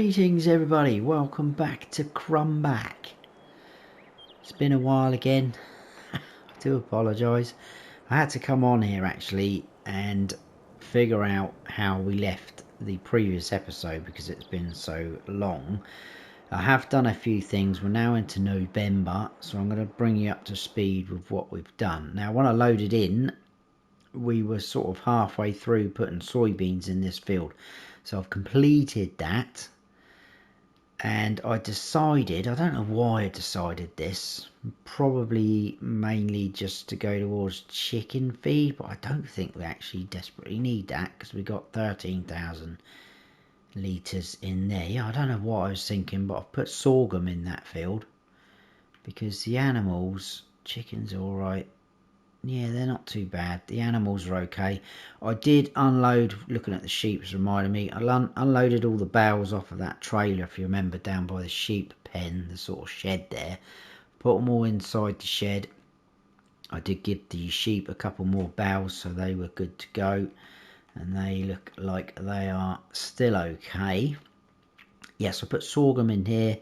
Greetings everybody, welcome back to Krumbach. It's been a while again. I do apologise. I had to come on here actually and figure out how we left the previous episode because it's been so long. I have done a few things. We're now into November, so I'm going to bring you up to speed with what we've done. Now when I loaded in, we were sort of halfway through putting soybeans in this field. So I've completed that. And I decided, I don't know why I decided this, probably mainly just to go towards chicken feed, but I don't think we actually desperately need that because we got 13,000 litres in there. Yeah, I don't know what I was thinking, but I've put sorghum in that field because the animals, chickens are alright. Yeah, they're not too bad. The animals are okay. I did unload, looking at the sheep has reminded me, I unloaded all the bales off of that trailer, if you remember, down by the sheep pen, the sort of shed there. Put them all inside the shed. I did give the sheep a couple more bales, so they were good to go. And they look like they are still okay. Yes, I put sorghum in here.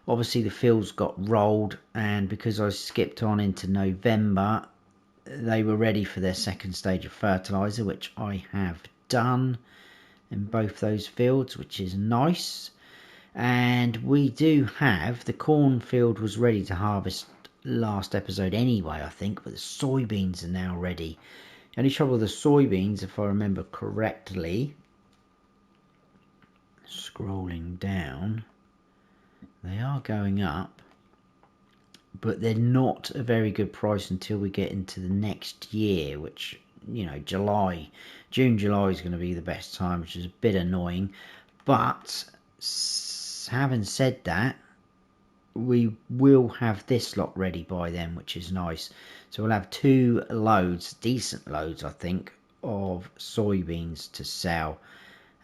Obviously the fields got rolled, and because I skipped on into November, they were ready for their second stage of fertiliser, which I have done in both those fields, which is nice. And we do have, the cornfield was ready to harvest last episode anyway, I think, but the soybeans are now ready. The only trouble with the soybeans, if I remember correctly, scrolling down, they are going up, but they're not a very good price until we get into the next year, which, you know, June, July is going to be the best time, which is a bit annoying. But having said that, we will have this lot ready by then, which is nice. So we'll have 2 loads, decent loads, I think, of soybeans to sell.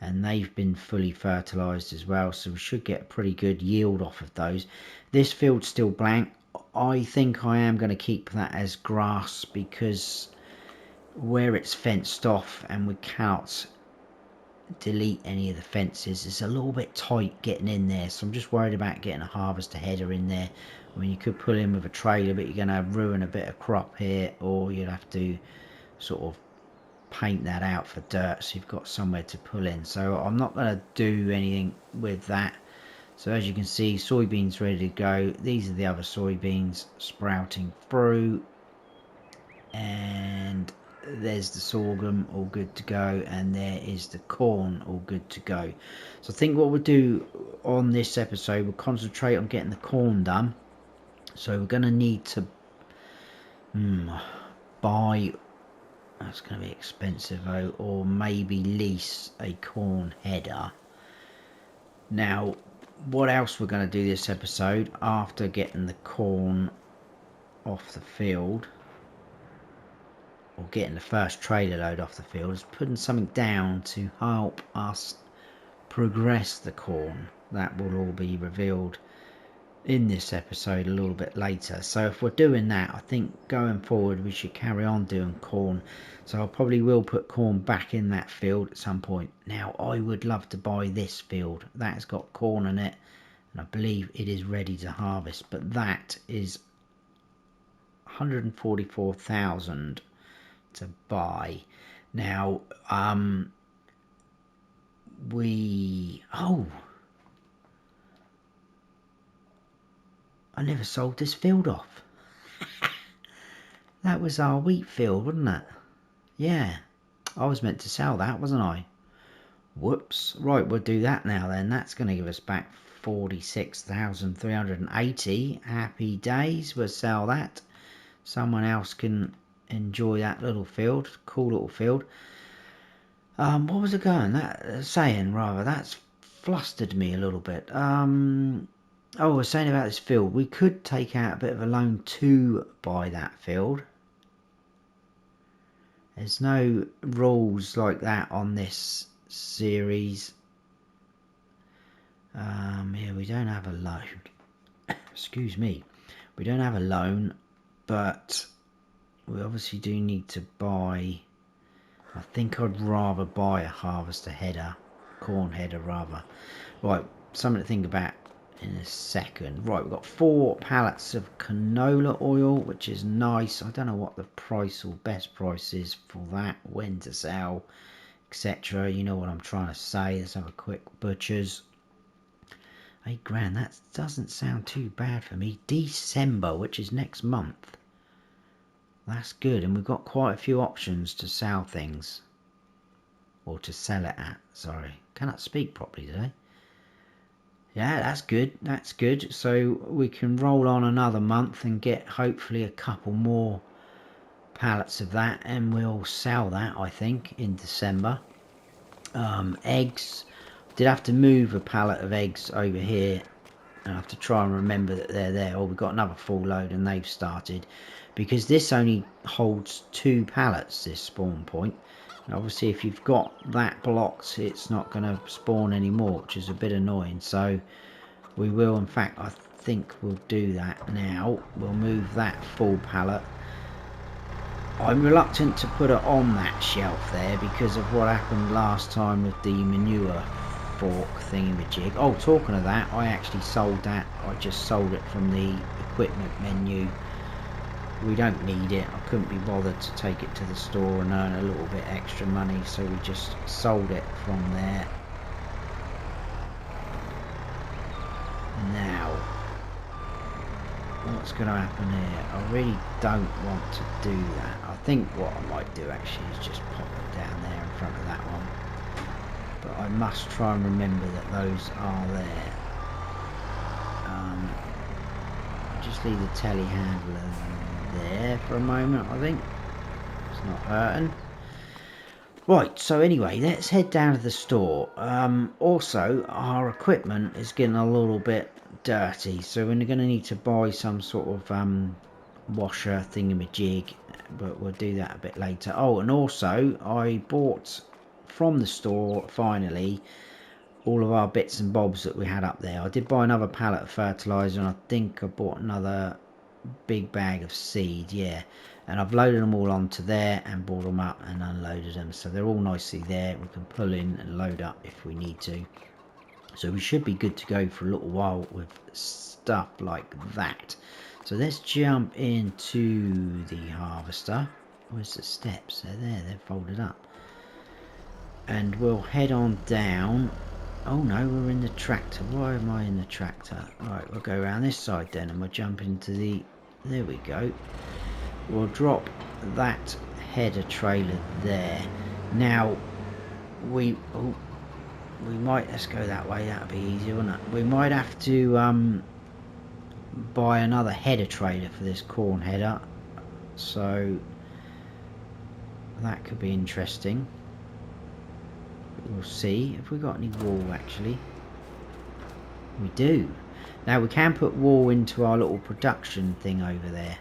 And they've been fully fertilised as well, so we should get a pretty good yield off of those. This field's still blank. I think I am going to keep that as grass because where it's fenced off and we cannot delete any of the fences, it's a little bit tight getting in there, so I'm just worried about getting a harvester header in there. I mean, you could pull in with a trailer, but you're going to ruin a bit of crop here, or you'd have to sort of paint that out for dirt so you've got somewhere to pull in. So I'm not going to do anything with that. So as you can see, soybeans ready to go. These are the other soybeans sprouting through, and there's the sorghum all good to go, and there is the corn all good to go. So I think what we'll do on this episode, we'll concentrate on getting the corn done. So we're going to need to buy, that's going to be expensive though, or maybe lease a corn header. Now what else we're going to do this episode after getting the corn off the field, or getting the first trailer load off the field, is putting something down to help us progress the corn. That will all be revealed in this episode a little bit later. So if we're doing that, I think going forward we should carry on doing corn. So I probably will put corn back in that field at some point. Now I would love to buy this field. That's got corn in it, and I believe it is ready to harvest, but that is 144,000 to buy. Now I never sold this field off. That was our wheat field, wasn't it? Yeah, I was meant to sell that, wasn't I? Whoops. Right, we'll do that now then. That's going to give us back 46,380. Happy days. We'll sell that. Someone else can enjoy that little field. Cool little field. What was it going? That's flustered me a little bit. I was saying about this field, we could take out a bit of a loan to buy that field. There's no rules like that on this series. Here we don't have a loan. Excuse me. We don't have a loan, but we obviously do need to buy. I think I'd rather buy a harvester header, corn header rather. Right, something to think about in a second. Right, we've got 4 pallets of canola oil, which is nice. I don't know what the price or best price is for that, when to sell, etc. You know what I'm trying to say. Let's have a quick butcher's. £8 grand, that doesn't sound too bad for me. December, which is next month. That's good, and we've got quite a few options to sell things. Or to sell it at, sorry. Cannot speak properly today. Yeah, that's good, that's good. So we can roll on another month and get hopefully a couple more pallets of that, and we'll sell that, I think, in December. Eggs. Did have to move a pallet of eggs over here. I have to try and remember that they're there. Oh, we've got another full load and they've started. Because this only holds 2 pallets, this spawn point. And obviously if you've got that blocked, it's not going to spawn anymore, which is a bit annoying. So we will, in fact, I think we'll do that now. We'll move that full pallet. I'm reluctant to put it on that shelf there because of what happened last time with the manure fork thingamajig. Oh, talking of that, I actually sold that. I just sold it from the equipment menu. We don't need it. I couldn't be bothered to take it to the store and earn a little bit extra money, so we just sold it from there. Now, what's going to happen here? I really don't want to do that. I think what I might do actually is just pop it down there in front of that one. But I must try and remember that those are there. I'll just leave the telehandler there for a moment, I think. It's not hurting. Right, so anyway, let's head down to the store. Also, our equipment is getting a little bit dirty, so we're going to need to buy some sort of washer thingamajig, but we'll do that a bit later. Oh, and also, I bought from the store, finally, all of our bits and bobs that we had up there. I did buy another pallet of fertiliser, and I think I bought another big bag of seed, yeah. And I've loaded them all onto there and brought them up and unloaded them, so they're all nicely there. We can pull in and load up if we need to, so we should be good to go for a little while with stuff like that. So let's jump into the harvester. Where's the steps? They're there, they're folded up, and we'll head on down. Oh no, we're in the tractor. Why am I in the tractor? Right, we'll go around this side then, and we'll jump into the, there we go. We'll drop that header trailer there. Now we might, let's go that way, that'll be easier, wouldn't it? We might have to buy another header trailer for this corn header, so that could be interesting. We'll see. If we got any wool, actually we do. Now we can put wool into our little production thing over there,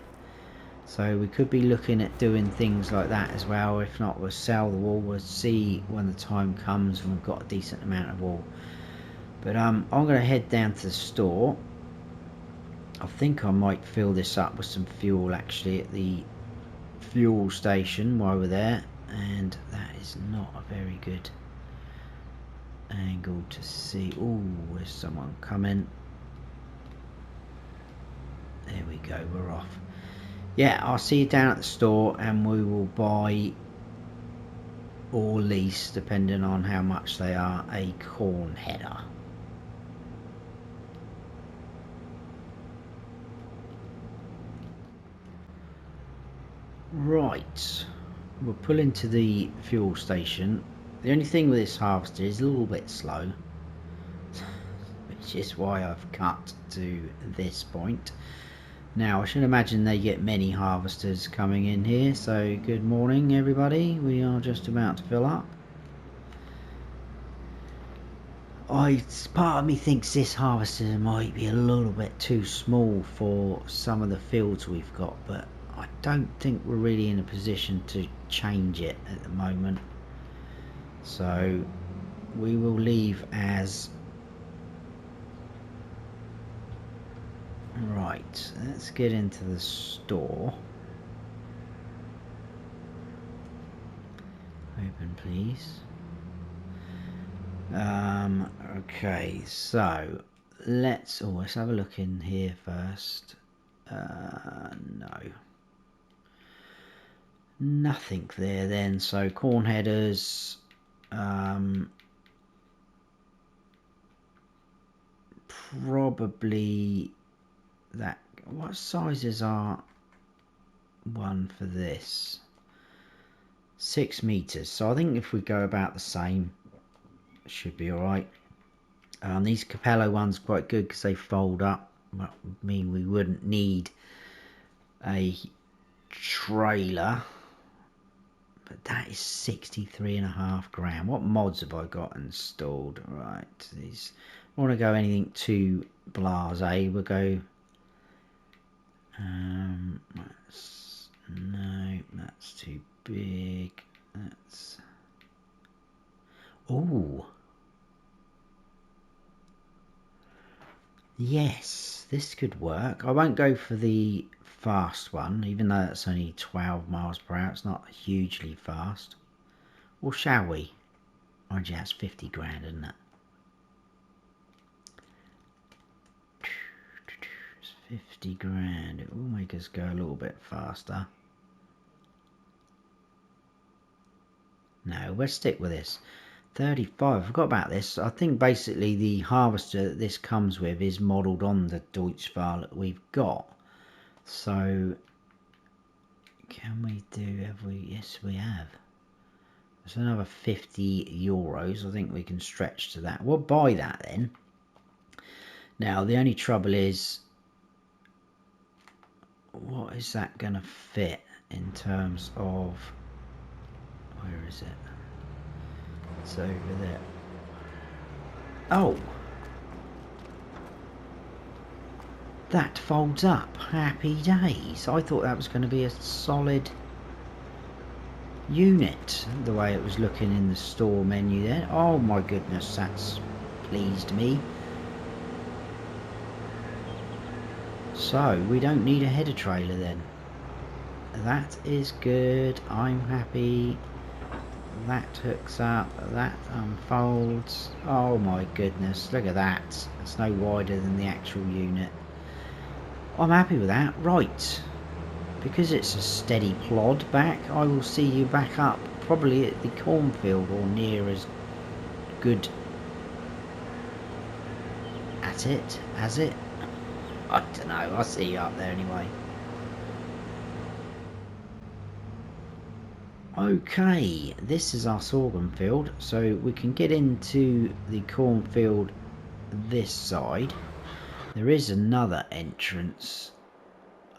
so we could be looking at doing things like that as well. If not, we'll sell the wool. We'll see when the time comes and we've got a decent amount of wool. But I'm going to head down to the store. I think I might fill this up with some fuel actually at the fuel station while we're there, and that is not a very good angle to see. Oh, there's someone coming. There we go, we're off. Yeah, I'll see you down at the store, and we will buy or lease, depending on how much they are, a corn header. Right, we'll pull into the fuel station. The only thing with this harvester is a little bit slow, which is why I've cut to this point. Now I should imagine they get many harvesters coming in here, so good morning everybody. We are just about to fill up. Part of me thinks this harvester might be a little bit too small for some of the fields we've got, but I don't think we're really in a position to change it at the moment, so we will leave as. Right, let's get into the store. Open please. Okay, so let's have a look in here first. No, nothing there then. So corn headers, probably that. What sizes are one for this? 6 meters. So I think if we go about the same, should be all right. These Capello ones quite good because they fold up. Well, mean we wouldn't need a trailer, but that is 63.5 grand. What mods have I got installed? Right, these. I want to go anything too blasé. We'll go. No, that's too big. That's. Oh. Yes, this could work. I won't go for the fast one, even though it's only 12 miles per hour. It's not hugely fast. Or shall we? Mind you, that's 50 grand, isn't it? It's 50 grand. It will make us go a little bit faster. No, we'll stick with this. 35. I forgot about this. I think basically the harvester that this comes with is modelled on the Deutschwahl that we've got. So, can we do? Have we? Yes, we have. There's another 50 euros. I think we can stretch to that. We'll buy that then. Now, the only trouble is, what is that going to fit in terms of? Where is it? It's over there. Oh, that folds up. Happy days. I thought that was going to be a solid unit, the way it was looking in the store menu there. Oh my goodness, that's pleased me. So we don't need a header trailer then. That is good. I'm happy. That hooks up, that unfolds. Oh my goodness, look at that. It's no wider than the actual unit. I'm happy with that. Right, because it's a steady plod back, I will see you back up probably at the cornfield or near as good at it as it. I don't know, I'll see you up there anyway. Okay, this is our sorghum field, so we can get into the cornfield this side. There is another entrance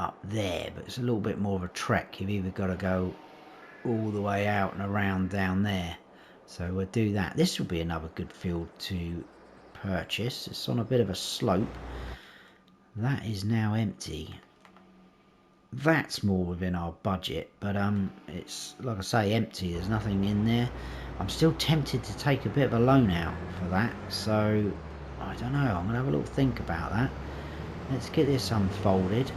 up there, but it's a little bit more of a trek. You've either got to go all the way out and around down there, so we'll do that. This will be another good field to purchase. It's on a bit of a slope. That is now empty. That's more within our budget, but it's like I say, empty. There's nothing in there. I'm still tempted to take a bit of a loan out for that, so I don't know. I'm gonna have a little think about that. Let's get this unfolded,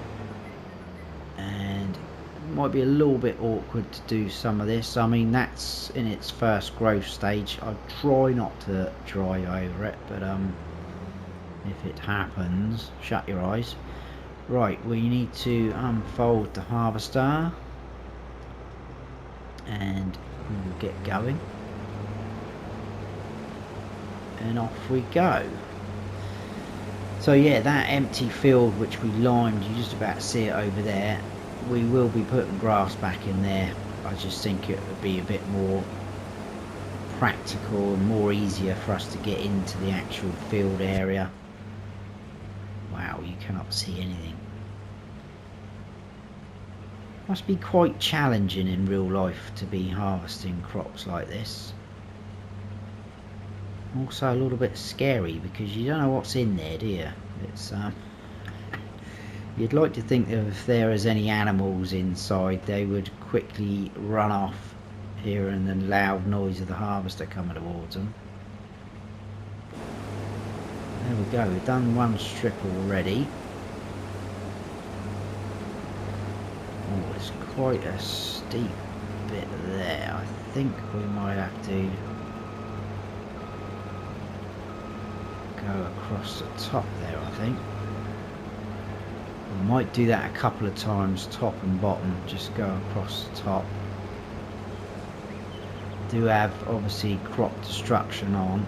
and it might be a little bit awkward to do some of this. I mean, that's in its first growth stage. I try not to dry over it, but if it happens, shut your eyes. Right, we need to unfold the harvester, and we'll get going, and off we go. So yeah, that empty field which we lined, you just about see it over there, we will be putting grass back in there. I just think it would be a bit more practical and more easier for us to get into the actual field area. Wow, you cannot see anything. Must be quite challenging in real life to be harvesting crops like this. Also a little bit scary because you don't know what's in there, do you? It's you'd like to think that if there is any animals inside, they would quickly run off hearing the loud noise of the harvester coming towards them. There we go, we've done one strip already. Oh, it's quite a steep bit there. I think we might have to go across the top there, I think. I might do that a couple of times, top and bottom, just go across the top. Do have obviously crop destruction on.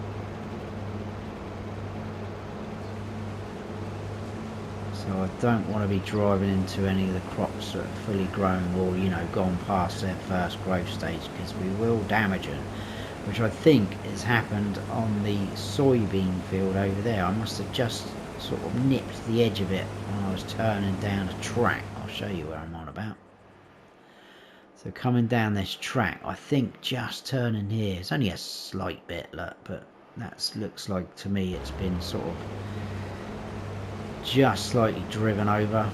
So I don't want to be driving into any of the crops that are fully grown or, you know, gone past their first growth stage, because we will damage them, which I think has happened on the soybean field over there. I must have just sort of nipped the edge of it when I was turning down a track. I'll show you where I'm on about. So coming down this track, I think just turning here, it's only a slight bit, look, but that looks like to me it's been sort of just slightly driven over.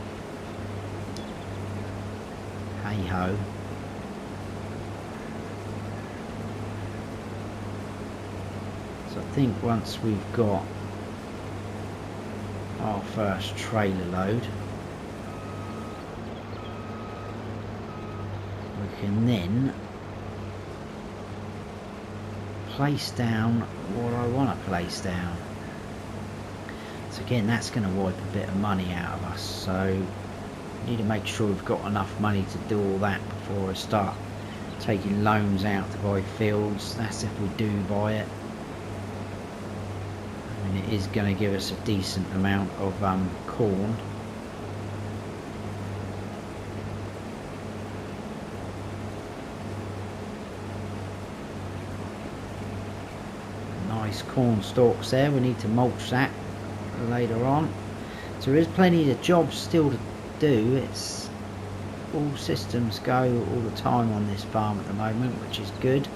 Hey ho. So I think once we've got our first trailer load, we can then place down what I want to place down. So again, that's going to wipe a bit of money out of us, so we need to make sure we've got enough money to do all that before I start taking loans out to buy fields. That's if we do buy it. I mean, it is going to give us a decent amount of corn. Nice corn stalks there. We need to mulch that later on. So there is plenty of jobs still to do. It's all systems go all the time on this farm at the moment, which is good.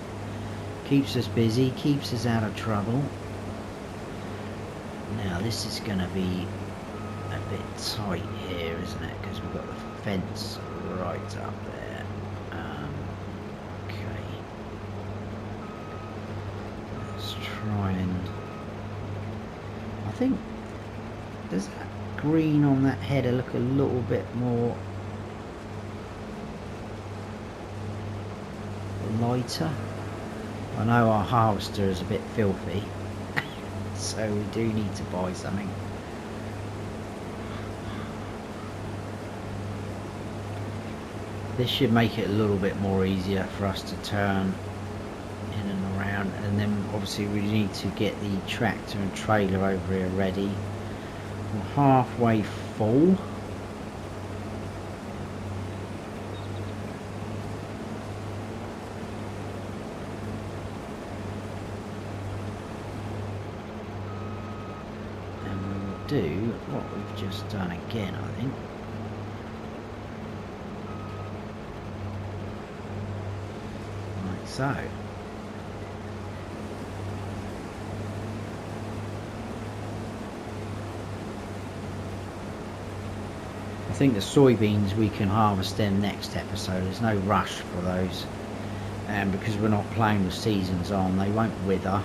Keeps us busy, keeps us out of trouble. Now this is going to be a bit tight here, isn't it? Because we've got the fence right up there. Okay. Let's try and... I think... Does that green on that header look a little bit more lighter? I know our harvester is a bit filthy, so we do need to buy something. This should make it a little bit more easier for us to turn in and around, and then obviously we need to get the tractor and trailer over here ready. We're halfway full. And we'll do what we've just done again, I think. Like so. I think the soybeans we can harvest them next episode. There's no rush for those, and because we're not playing with seasons on, they won't wither.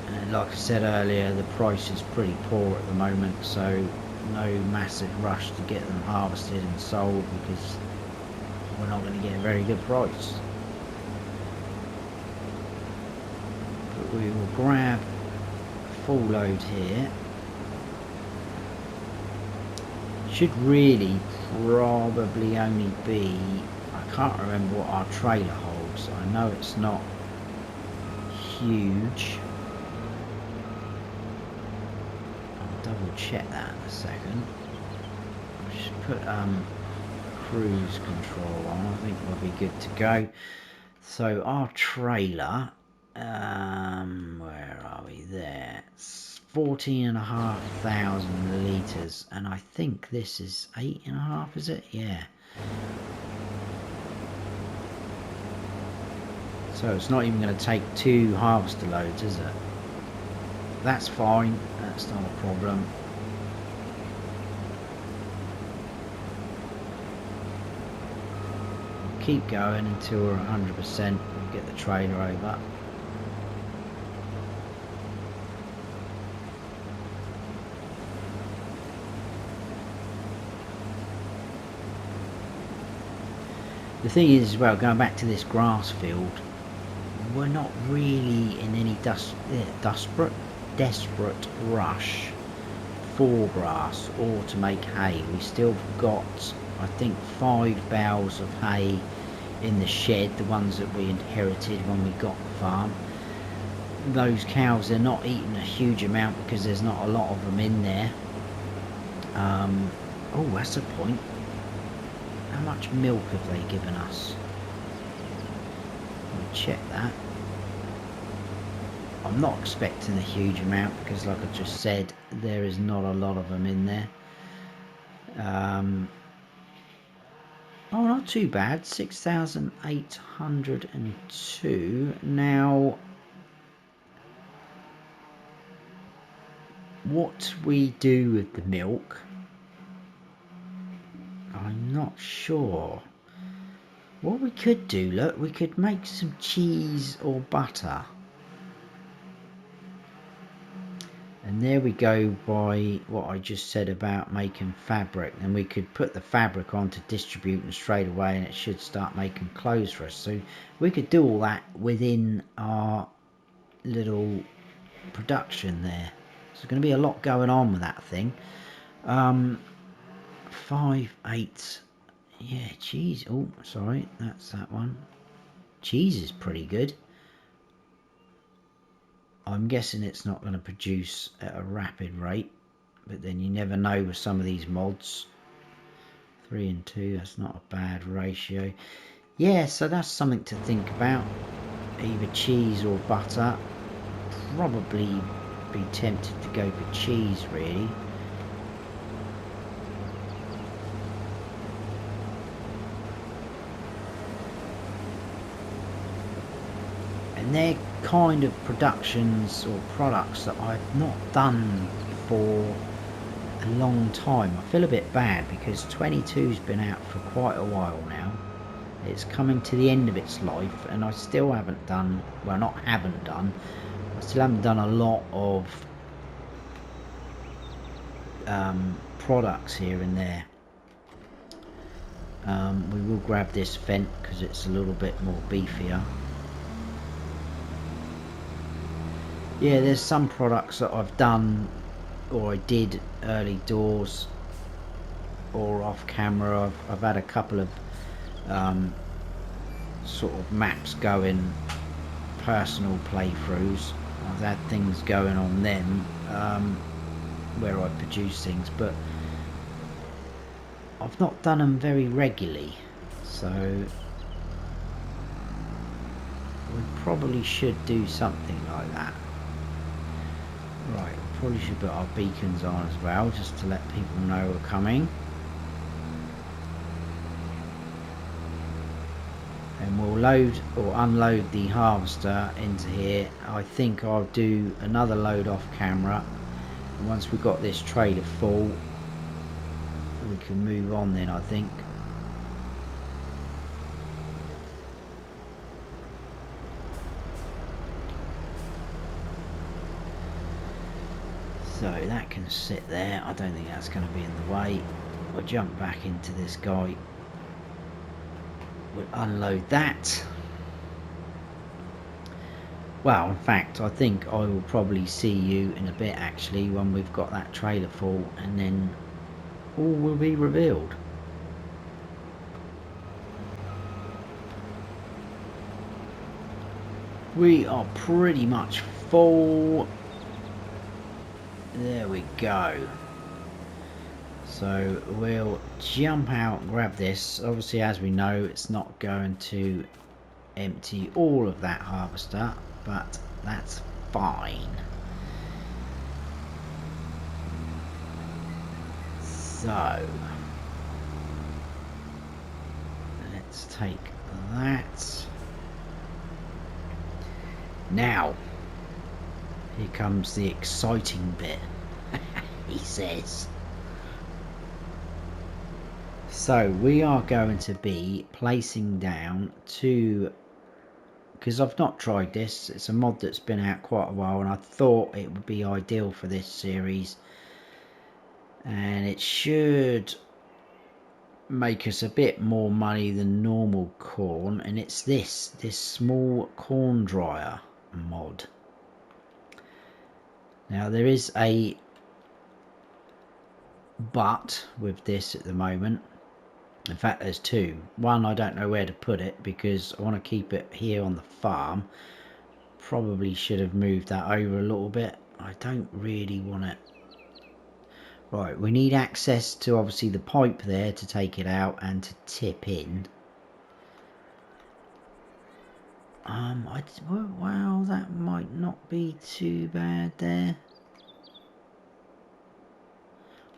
And like I said earlier, the price is pretty poor at the moment, so no massive rush to get them harvested and sold, because we're not going to get a very good price. But we will grab full load here. Should really probably only be, I can't remember what our trailer holds. I know it's not huge. I'll double check that in a second. I should put cruise control on. I think we'll be good to go. So our trailer, where are we there? It's 14,500 litres, and I think this is 8.5, is it? Yeah. So it's not even going to take 2 harvester loads, is it? That's fine, that's not a problem. We'll keep going until we're 100%. We'll get the trailer over. The thing is, well, going back to this grass field, we're not really in any desperate rush for grass or to make hay. We still got, I think, 5 bales of hay in the shed, the ones that we inherited when we got the farm. Those cows, they're not eating a huge amount because there's not a lot of them in there. Oh, that's a point. How much milk have they given us? Let me check that. I'm not expecting a huge amount because, like I just said, there is not a lot of them in there. Oh, not too bad. 6,802. Now, what we do with the milk, I'm not sure. What we could do, look, we could make some cheese or butter. And there we go by what I just said about making fabric. And we could put the fabric on to distribute and straight away, and it should start making clothes for us. So we could do all that within our little production there. There's going to be a lot going on with that thing. 5, 8. Yeah, cheese. Oh, sorry, that's that one. Cheese is pretty good. I'm guessing it's not going to produce at a rapid rate, but then you never know with some of these mods. 3 and 2, that's not a bad ratio. Yeah, so that's something to think about. Either cheese or butter. Probably be tempted to go for cheese, really. And they're kind of productions or products that I've not done for a long time. I feel a bit bad because 22's been out for quite a while now. It's coming to the end of its life, and I still haven't done, well, not haven't done, I still haven't done a lot of products here and there. We will grab this vent because it's a little bit more beefier. Yeah, there's some products that I've done or I did early doors or off camera. I've had a couple of sort of maps going, personal playthroughs. I've had things going on them where I produce things, but I've not done them very regularly, so we probably should do something like that. Right, we probably should put our beacons on as well, just to let people know we're coming. And we'll load or unload the harvester into here. I think I'll do another load off camera. And once we've got this trailer full, we can move on then, I think. So that can sit there. I don't think that's going to be in the way. We'll jump back into this guy. We'll unload that. Well, in fact, I think I will probably see you in a bit actually when we've got that trailer full, and then all will be revealed. We are pretty much full. There we go. So we'll jump out and grab this. Obviously, as we know, it's not going to empty all of that harvester, but that's fine. So let's take that. Now, here comes the exciting bit, he says. So we are going to be placing down two, because I've not tried this, it's a mod that's been out quite a while, and I thought it would be ideal for this series, and it should make us a bit more money than normal corn, and it's this small corn dryer mod. Now there is a but with this at the moment. In fact, there's two. One, I don't know where to put it because I want to keep it here on the farm. Probably should have moved that over a little bit. I don't really want it. Right, we need access to obviously the pipe there to take it out and to tip in. Well, that might not be too bad there.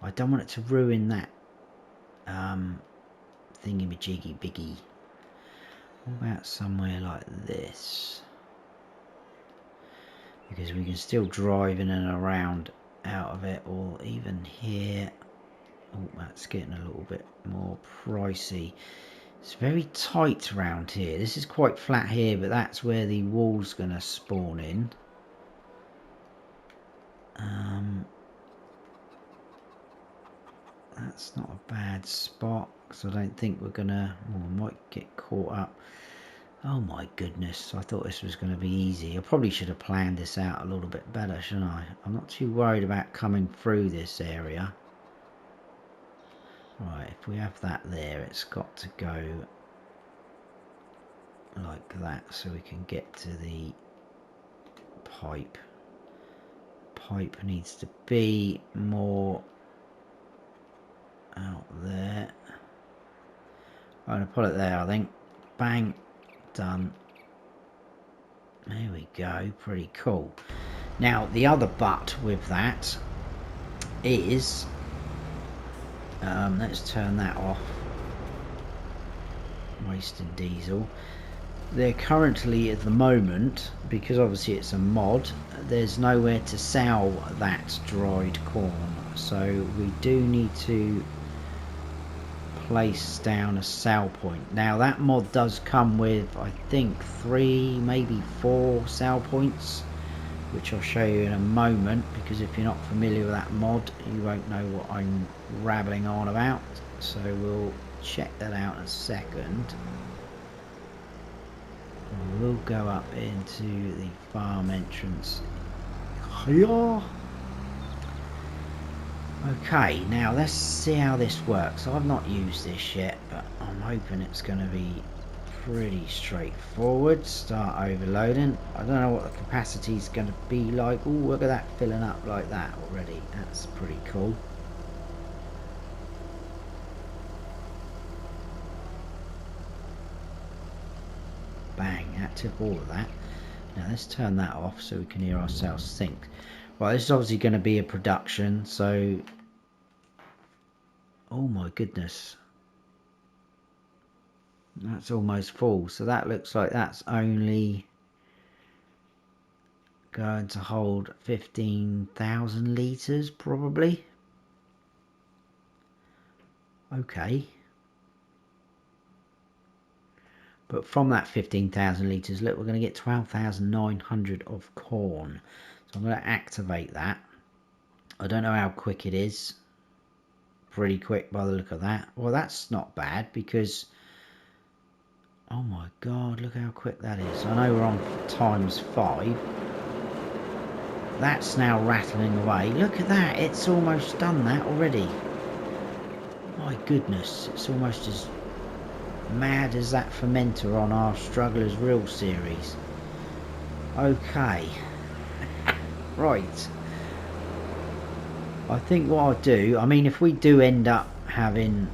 I don't want it to ruin that thingy-majiggy biggie. What about somewhere like this? Because we can still drive in and around out of it, or even here. Oh, that's getting a little bit more pricey. It's very tight around here. This is quite flat here, but that's where the wall's going to spawn in. That's not a bad spot, because I don't think we're going to... Oh, we might get caught up. Oh my goodness, I thought this was going to be easy. I probably should have planned this out a little bit better, shouldn't I? I'm not too worried about coming through this area. Right, if we have that there, it's got to go like that so we can get to the pipe. Pipe needs to be more out there. I'm going to put it there, I think. Bang. Done. There we go. Pretty cool. Now, the other but with that is... let's turn that off. Wasting diesel. They're currently at the moment, because obviously it's a mod, there's nowhere to sell that dried corn, so we do need to place down a sell point. Now that mod does come with, I think, 3 maybe 4 sell points, which I'll show you in a moment, because if you're not familiar with that mod you won't know what I'm rabbling on about, so we'll check that out in a second. We'll go up into the farm entrance here. Okay, now let's see how this works. I've not used this yet, but I'm hoping it's going to be pretty straightforward. Start overloading. I don't know what the capacity is going to be like. Oh, look at that filling up like that already. That's pretty cool. Bang, that took all of that. Now let's turn that off so we can hear ourselves think. Well, this is obviously going to be a production, so... Oh my goodness. That's almost full, so that looks like that's only going to hold 15,000 litres probably. Okay. But from that 15,000 litres, look, we're going to get 12,900 of corn. So I'm going to activate that. I don't know how quick it is. Pretty quick by the look of that. Well, that's not bad because... Oh my god, look how quick that is. I know we're on ×5. That's now rattling away. Look at that, it's almost done that already. My goodness, it's almost as mad as that fermenter on our Strugglers Real series. Okay. Right. I think what I'll do, I mean, if we do end up having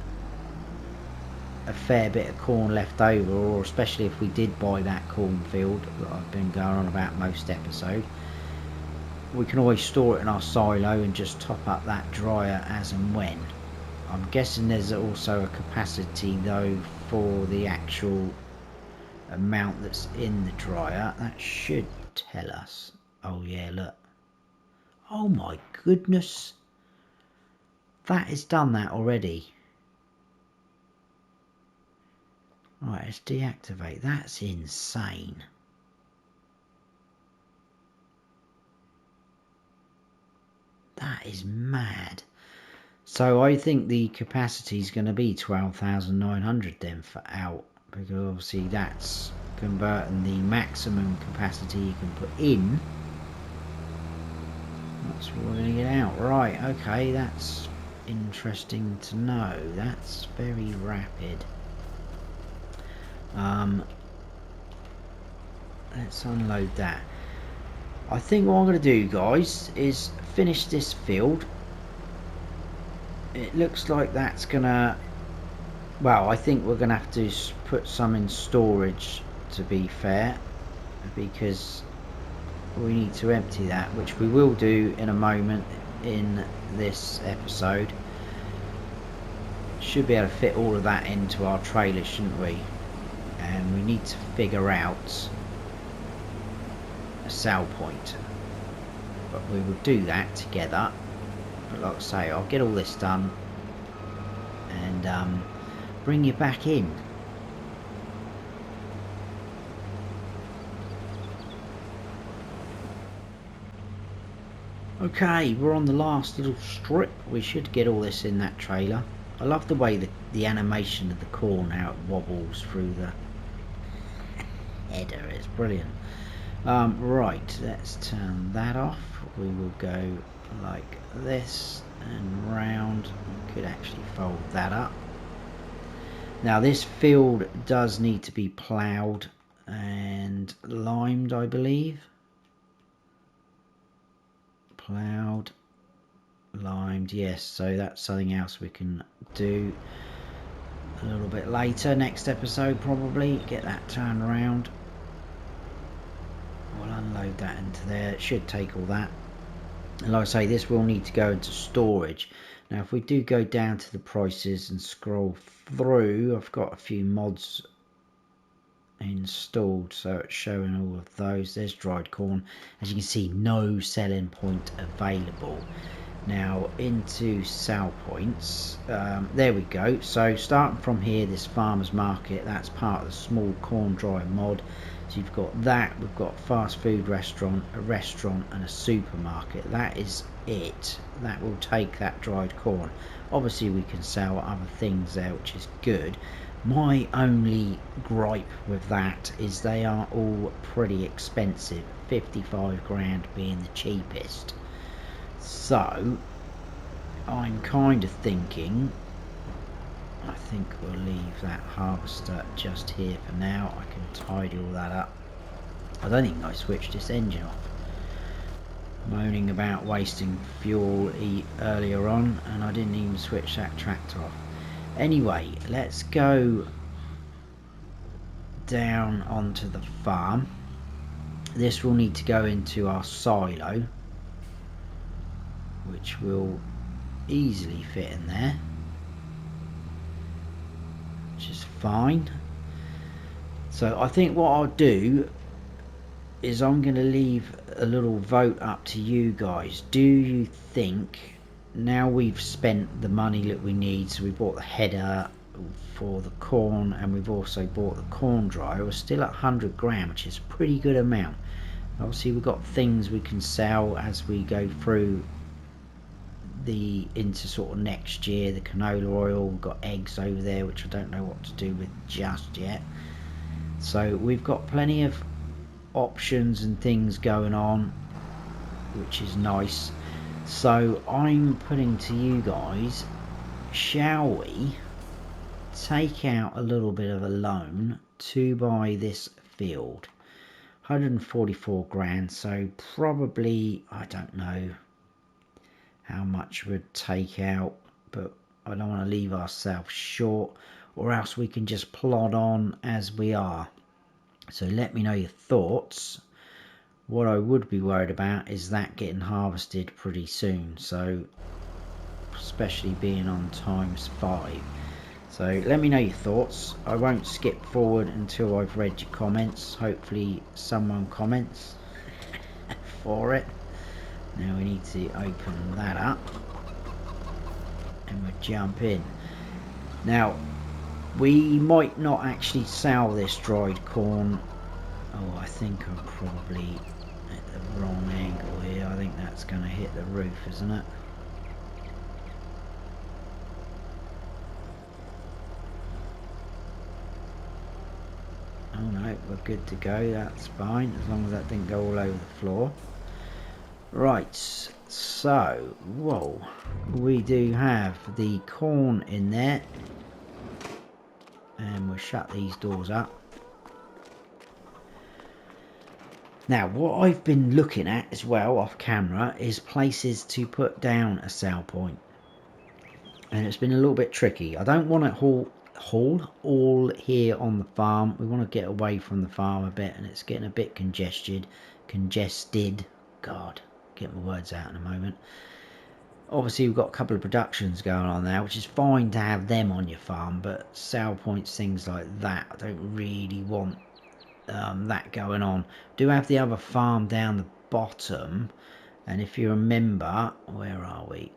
a fair bit of corn left over, or especially if we did buy that cornfield that I've been going on about most episode, we can always store it in our silo and just top up that dryer as and when. I'm guessing there's also a capacity though for the actual amount that's in the dryer. That should tell us. Oh yeah, look. Oh my goodness. That has done that already. Right, let's deactivate. That's insane. That is mad. So I think the capacity is going to be 12,900 then for out, because obviously that's converting the maximum capacity you can put in. That's what we're going to get out. Right, okay, that's interesting to know. That's very rapid. Let's unload that. I think what I'm going to do, guys, is finish this field. It looks like that's going to... Well, I think we're going to have to put some in storage, to be fair, because we need to empty that, which we will do in a moment in this episode. Should be able to fit all of that into our trailer, shouldn't we? And we need to figure out a sell point, but we will do that together. But like I say, I'll get all this done and bring you back in. Okay, we're on the last little strip. We should get all this in that trailer. I love the way the animation of the corn, how it wobbles through the header. It's brilliant. Right, let's turn that off. We will go like this and round. We could actually fold that up. Now this field does need to be ploughed and limed, I believe. Ploughed, limed, yes, so that's something else we can do a little bit later, next episode probably. Get that turned around. We'll unload that into there. It should take all that. And like I say, this will need to go into storage. Now if we do go down to the prices and scroll through, I've got a few mods installed, so it's showing all of those. There's dried corn. As you can see, no selling point available. Now into sell points, there we go. So starting from here, this farmers market, that's part of the small corn dry mod. So you've got that, we've got fast food restaurant, a restaurant and a supermarket. That is it. That will take that dried corn. Obviously we can sell other things there, which is good. My only gripe with that is they are all pretty expensive, 55 grand being the cheapest. So I'm kind of thinking, I think we'll leave that harvester just here for now. I can tidy all that up. I don't think I switched this engine off. Moaning about wasting fuel earlier on, and I didn't even switch that tractor off. Anyway, let's go down onto the farm. This will need to go into our silo, which will easily fit in there, which is fine. So I think what I'll do is I'm going to leave a little vote up to you guys. Do you think, now we've spent the money that we need, so we bought the header for the corn and we've also bought the corn dryer, we're still at 100 grand, which is a pretty good amount. Obviously we've got things we can sell as we go through into sort of next year. The canola oil, we've got eggs over there which I don't know what to do with just yet. So we've got plenty of options and things going on, which is nice. So I'm putting to you guys, shall we take out a little bit of a loan to buy this field? 144 grand, so probably, I don't know how much we'd take out, but I don't want to leave ourselves short, or else we can just plod on as we are. So let me know your thoughts. What I would be worried about is that getting harvested pretty soon, so especially being on ×5. So let me know your thoughts. I won't skip forward until I've read your comments. Hopefully someone comments for it. Now we need to open that up and we'll jump in. Now we might not actually sell this dried corn. Oh, I think I'm probably at the wrong angle here. I think that's going to hit the roof, isn't it? good to go. That's fine, as long as that didn't go all over the floor. Right, so, whoa, we do have the corn in there. And we'll shut these doors up. Now, what I've been looking at as well off camera is places to put down a sell point. And it's been a little bit tricky. I don't want it all here on the farm. We want to get away from the farm a bit, and it's getting a bit congested. God, get my words out in a moment. Obviously, we've got a couple of productions going on now, which is fine to have them on your farm, but sell points, things like that, I don't really want that going on. Do have the other farm down the bottom, and if you remember, where are we?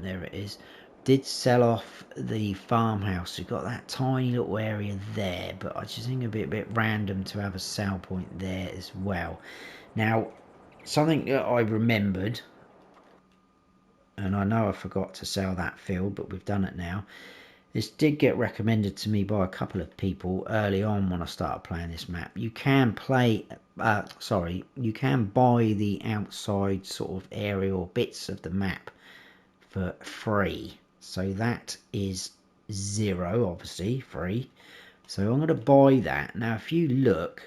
There it is. Did sell off the farmhouse. We've got that tiny little area there, but I just think it'd be a bit random to have a sell point there as well. Now, something that I remembered, and I know I forgot to sell that field, but we've done it now. This did get recommended to me by a couple of people early on when I started playing this map. You can you can buy the outside sort of area or bits of the map for free. So that is 0, obviously, free. So I'm going to buy that. Now, if you look,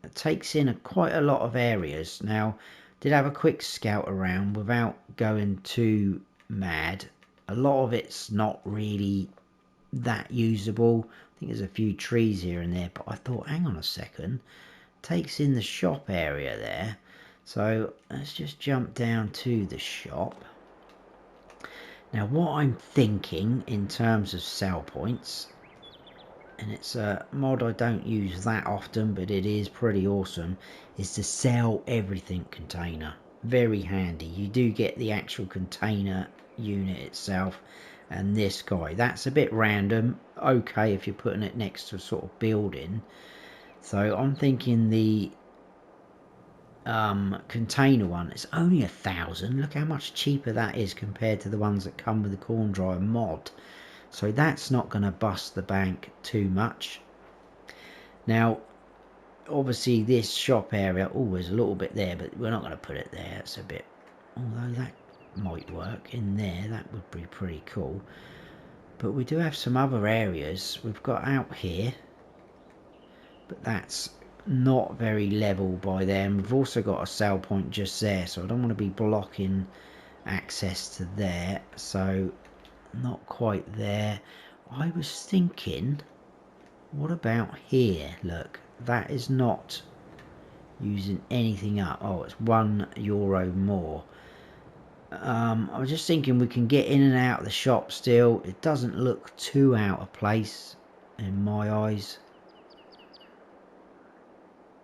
it takes in quite a lot of areas. Now, did have a quick scout around without going too mad. A lot of it's not really that usable. I think there's a few trees here and there, but I thought, hang on a second, takes in the shop area there. So let's just jump down to the shop. Now, what I'm thinking in terms of sell points, and it's a mod I don't use that often, but it is pretty awesome, is the sell everything container. Very handy. You do get the actual container unit itself, and this guy, that's a bit random. Okay, if you're putting it next to a sort of building. So I'm thinking the container one, it's only 1,000. Look how much cheaper that is compared to the ones that come with the corn dryer mod. So that's not going to bust the bank too much. Now, obviously this shop area, there's a little bit there, but we're not going to put it there. It's a bit, although that might work in there, that would be pretty cool. But we do have some other areas we've got out here, but that's not very level by them. We've also got a sell point just there, so I don't want to be blocking access to there. So not quite there. I was thinking, what about here? Look, that is not using anything up. Oh, it's €1 more. I was just thinking we can get in and out of the shop still. It doesn't look too out of place in my eyes.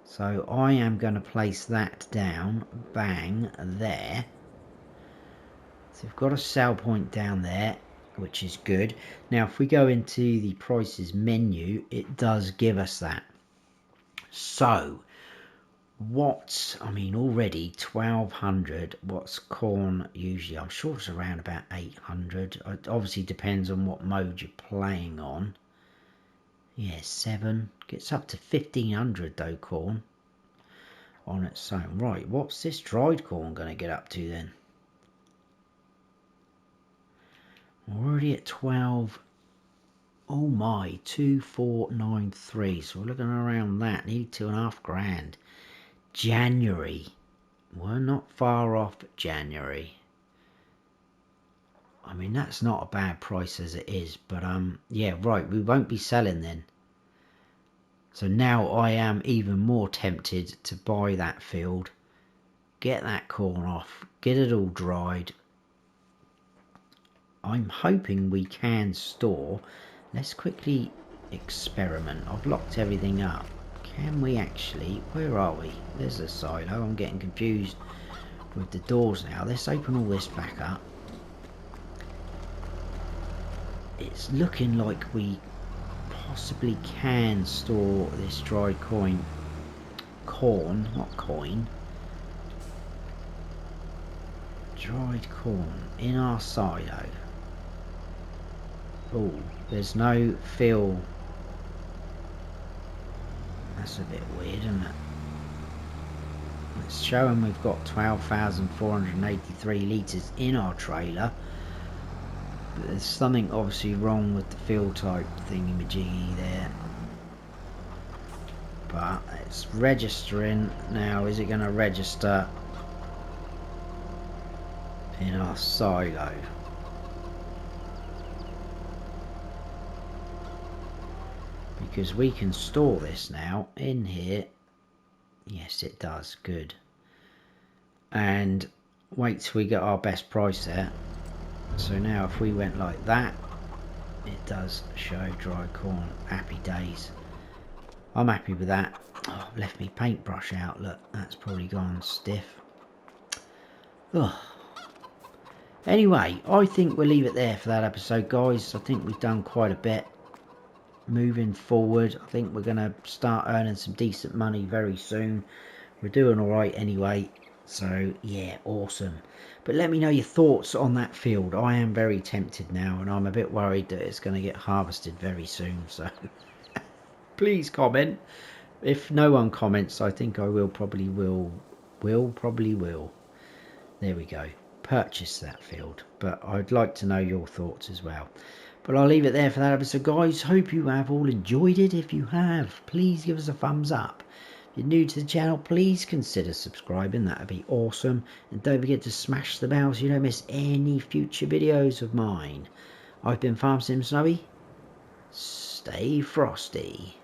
So I am going to place that down, bang, there. So we've got a sell point down there, which is good. Now if we go into the prices menu, it does give us that. So already 1,200, what's corn usually? I'm sure it's around about 800. It obviously depends on what mode you're playing on. Yeah, 7. Gets up to 1,500 though, corn. On its own. Right, what's this dried corn going to get up to then? We're already at 12. Oh my, 2,493. So we're looking around that. Nearly 2.5 grand. January. We're not far off January. I mean, that's not a bad price as it is, but yeah, right, we won't be selling then. So now I am even more tempted to buy that field, get that corn off, get it all dried. I'm hoping we can store. Let's quickly experiment. I've locked everything up. Can we actually, where are we? There's a silo. I'm getting confused with the doors now. Let's open all this back up. It's looking like we possibly can store this dried corn, dried corn in our silo. Oh, there's no fill. That's a bit weird, isn't it? It's showing we've got 12,483 litres in our trailer. But there's something obviously wrong with the fill type thingy-majiggy there. But it's registering. Now, is it going to register in our silo? Because we can store this now in here. Yes, it does. Good. And wait till we get our best price there. So now if we went like that, it does show dry corn. Happy days. I'm happy with that. Oh, I've left my paintbrush out. Look, that's probably gone stiff. Ugh. Anyway, I think we'll leave it there for that episode, guys. I think we've done quite a bit. Moving forward, I think we're going to start earning some decent money very soon. We're doing alright anyway. So, yeah, awesome. But let me know your thoughts on that field. I am very tempted now, and I'm a bit worried that it's going to get harvested very soon. So, please comment. If no one comments, I think I probably will. There we go. Purchase that field. But I'd like to know your thoughts as well. But I'll leave it there for that episode, guys. Hope you have all enjoyed it. If you have, please give us a thumbs up. If you're new to the channel, please consider subscribing. That would be awesome. And don't forget to smash the bell so you don't miss any future videos of mine. I've been Farm Sim Snowy. Stay frosty.